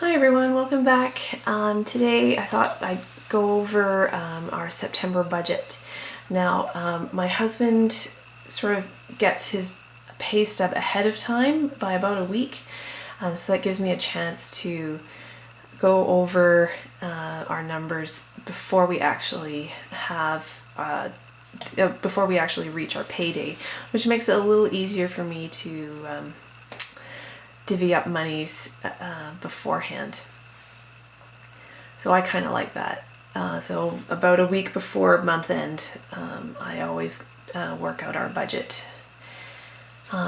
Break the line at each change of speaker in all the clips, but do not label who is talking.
Hi everyone, welcome back. Today I thought I'd go over our September budget. Now, my husband sort of gets his pay stub ahead of time by about a week, so that gives me a chance to go over our numbers before we actually reach our payday, which makes it a little easier for me to divvy up monies beforehand. So I kind of like that. So about a week before month end, I always work out our budget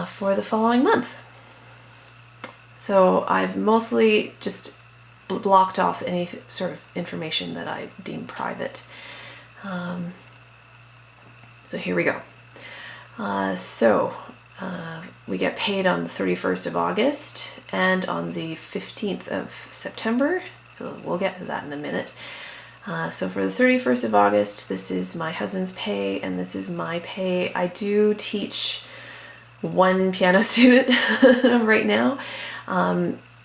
for the following month. So I've mostly just blocked off any sort of information that I deem private. So here we go. We get paid on the 31st of August and on the 15th of September, so we'll get to that in a minute. So for the 31st of August, this is my husband's pay and this is my pay. I do teach one piano student right now,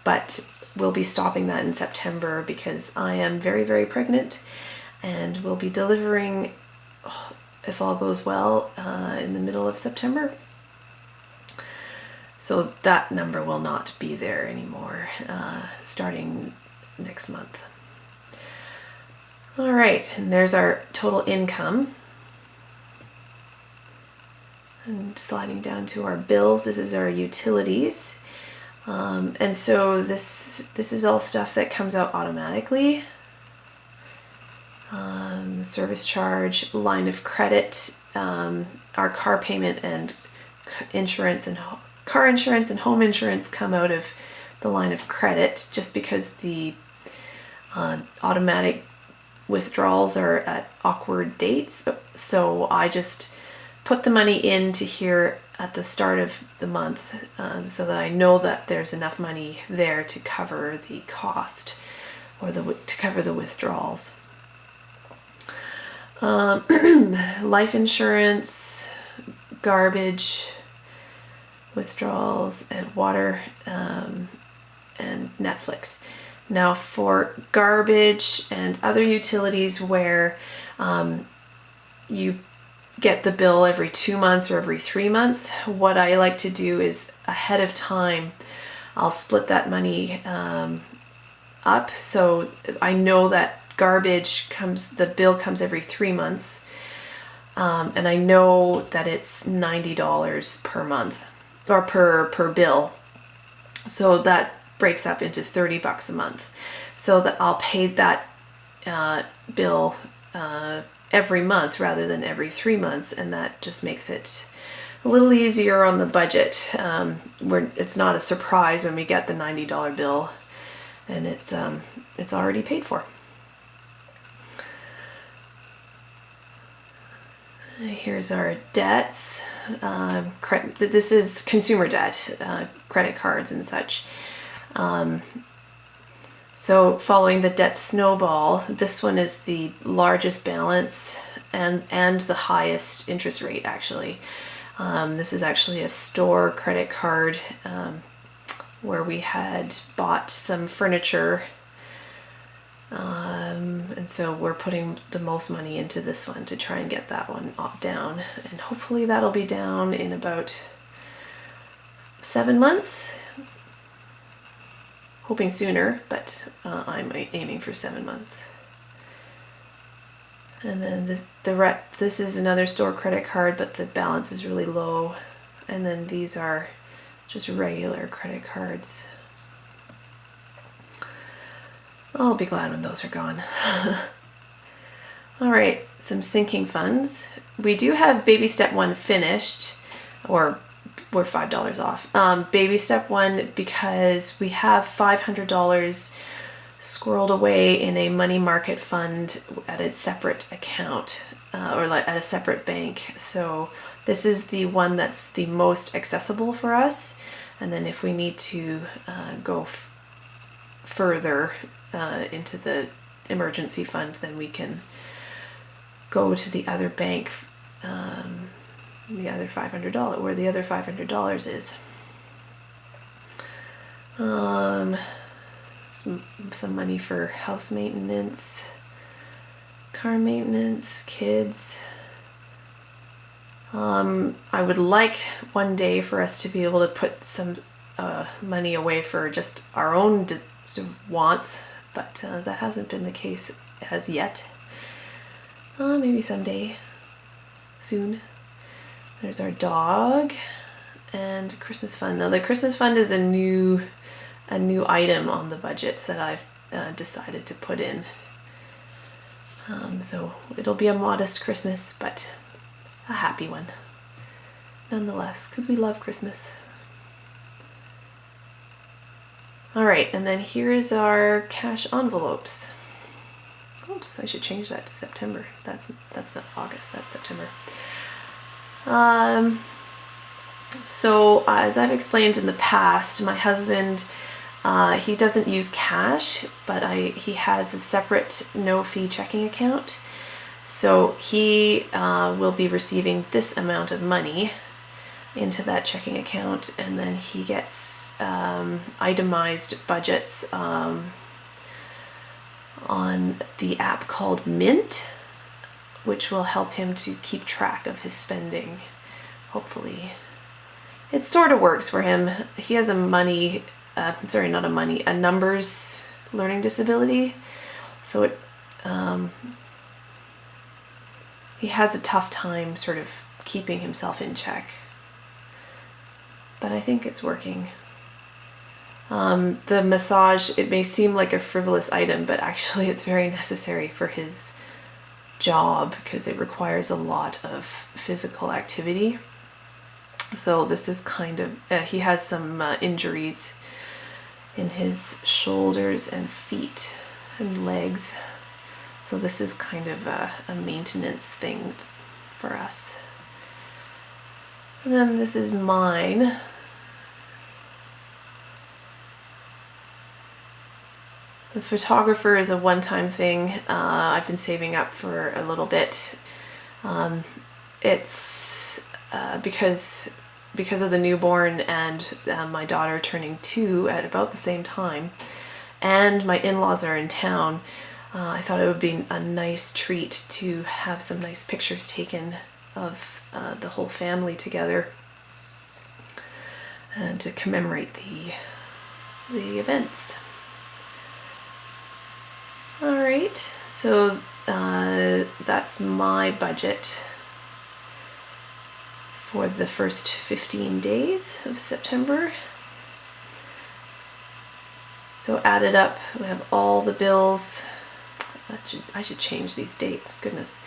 but we'll be stopping that in September because I am very, very pregnant and we'll be delivering, if all goes well, in the middle of September. So that number will not be there anymore, starting next month. All right, and there's our total income. And sliding down to our bills, this is our utilities. And so this is all stuff that comes out automatically. Service charge, line of credit, our car payment and insurance and car insurance and home insurance come out of the line of credit just because the automatic withdrawals are at awkward dates. So I just put the money into here at the start of the month so that I know that there's enough money there to cover the cost or to cover the withdrawals. Life insurance, garbage, withdrawals, and water, and Netflix. Now for garbage and other utilities where you get the bill every 2 months or every 3 months, what I like to do is ahead of time, I'll split that money up. So I know that the bill comes every 3 months, and I know that it's $90 per month or per bill. So that breaks up into $30 a month. So that I'll pay that bill every month rather than every 3 months, and that just makes it a little easier on the budget. Where it's not a surprise when we get the $90 bill, and it's already paid for. Here's our debts. This is consumer debt, credit cards and such. So following the debt snowball, this one is the largest balance and the highest interest rate actually. This is actually a store credit card where we had bought some furniture. And so we're putting the most money into this one to try and get that one down, and hopefully that'll be down in about 7 months. Hoping sooner, but I'm aiming for 7 months. And then this is another store credit card, but the balance is really low. And then these are just regular credit cards. I'll be glad when those are gone. All right, some sinking funds. We do have baby step 1 finished, or we're $5 off. Baby step 1 because we have $500 squirreled away in a money market fund at a separate account or at a separate bank. So this is the one that's the most accessible for us. And then if we need to go further into the emergency fund, then we can go to the other bank, the other $500, where the other $500 is. some money for house maintenance, car maintenance, kids. I would like one day for us to be able to put some money away for just our own sort of wants, but that hasn't been the case as yet. Maybe someday, soon. There's our dog and Christmas fund. Now the Christmas fund is a new item on the budget that I've decided to put in. So it'll be a modest Christmas, but a happy one nonetheless, because we love Christmas. All right, and then here is our cash envelopes. Oops, I should change that to September. That's not August, that's September. So as I've explained in the past, my husband, he doesn't use cash, but he has a separate no-fee checking account. So he will be receiving this amount of money into that checking account, and then he gets itemized budgets on the app called Mint, which will help him to keep track of his spending, hopefully. It sort of works for him. He has a numbers learning disability, so he has a tough time sort of keeping himself in check. But I think it's working. The massage, it may seem like a frivolous item, but actually it's very necessary for his job because it requires a lot of physical activity. So this is kind of, he has some injuries in his shoulders and feet and legs. So this is kind of a maintenance thing for us. And then this is mine. The photographer is a one-time thing. I've been saving up for a little bit. It's because of the newborn and my daughter turning 2 at about the same time, and my in-laws are in town. I thought it would be a nice treat to have some nice pictures taken of the whole family together and to commemorate the events. All right, so that's my budget for the first 15 days of September. So added up, we have all the bills. I should change these dates, goodness.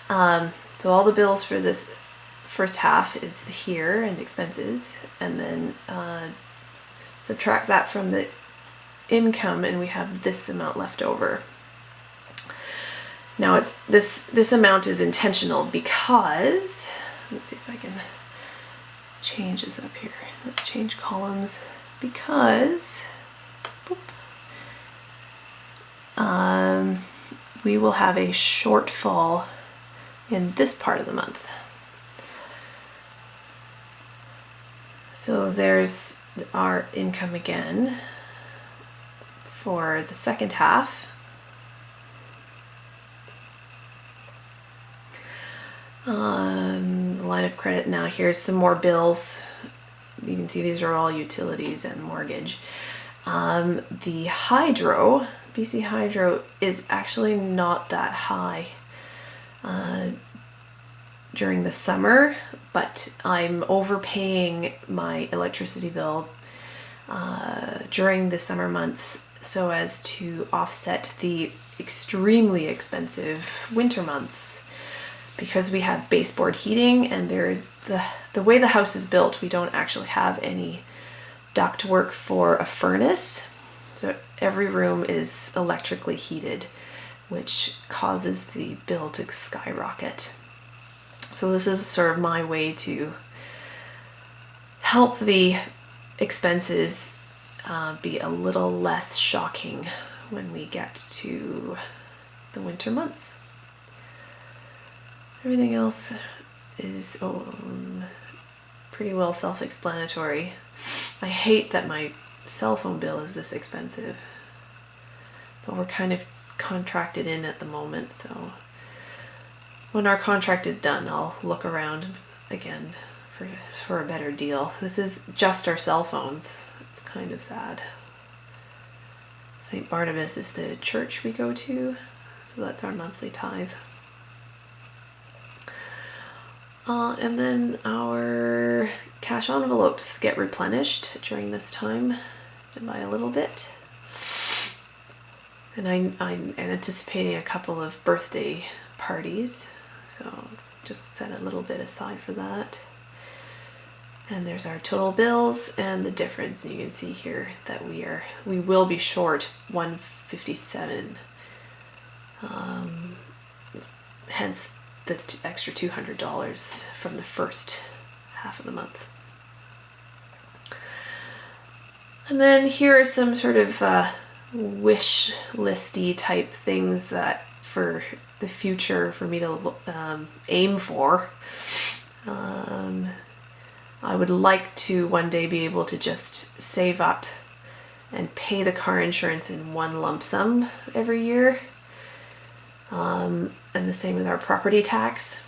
So all the bills for this first half is here and expenses, and then subtract that from the income, and we have this amount left over. Now it's this amount is intentional because, let's see if I can change this up here. Let's change columns because we will have a shortfall in this part of the month. So there's our income again for the second half. The line of credit, now here's some more bills. You can see these are all utilities and mortgage. The hydro, BC Hydro, is actually not that high during the summer, but I'm overpaying my electricity bill during the summer months so as to offset the extremely expensive winter months. Because we have baseboard heating, and there's the way the house is built, we don't actually have any ductwork for a furnace. So every room is electrically heated, which causes the bill to skyrocket. So this is sort of my way to help the expenses be a little less shocking when we get to the winter months. Everything else is pretty well self-explanatory. I hate that my cell phone bill is this expensive. but we're kind of contracted in at the moment, so when our contract is done, I'll look around again for a better deal. This is just our cell phones. It's kind of sad. St. Barnabas is the church we go to, so that's our monthly tithe. And then our cash envelopes get replenished during this time by a little bit. And I'm anticipating a couple of birthday parties, so just set a little bit aside for that. And there's our total bills and the difference. And you can see here that we will be short $157. Hence the extra $200 from the first half of the month. And then here are some sort of wish listy type things that for the future for me to aim for. I would like to one day be able to just save up and pay the car insurance in one lump sum every year. And the same with our property tax.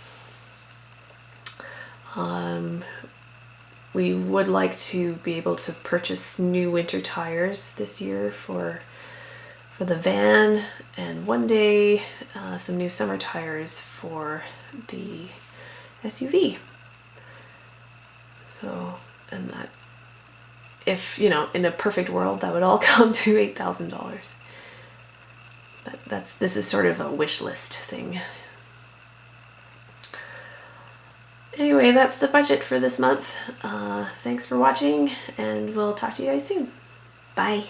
We would like to be able to purchase new winter tires this year for the van, and one day some new summer tires for the SUV. So, and that, if, you know, in a perfect world, that would all come to $8,000. But this is sort of a wish list thing. Anyway, that's the budget for this month. Thanks for watching, and we'll talk to you guys soon. Bye.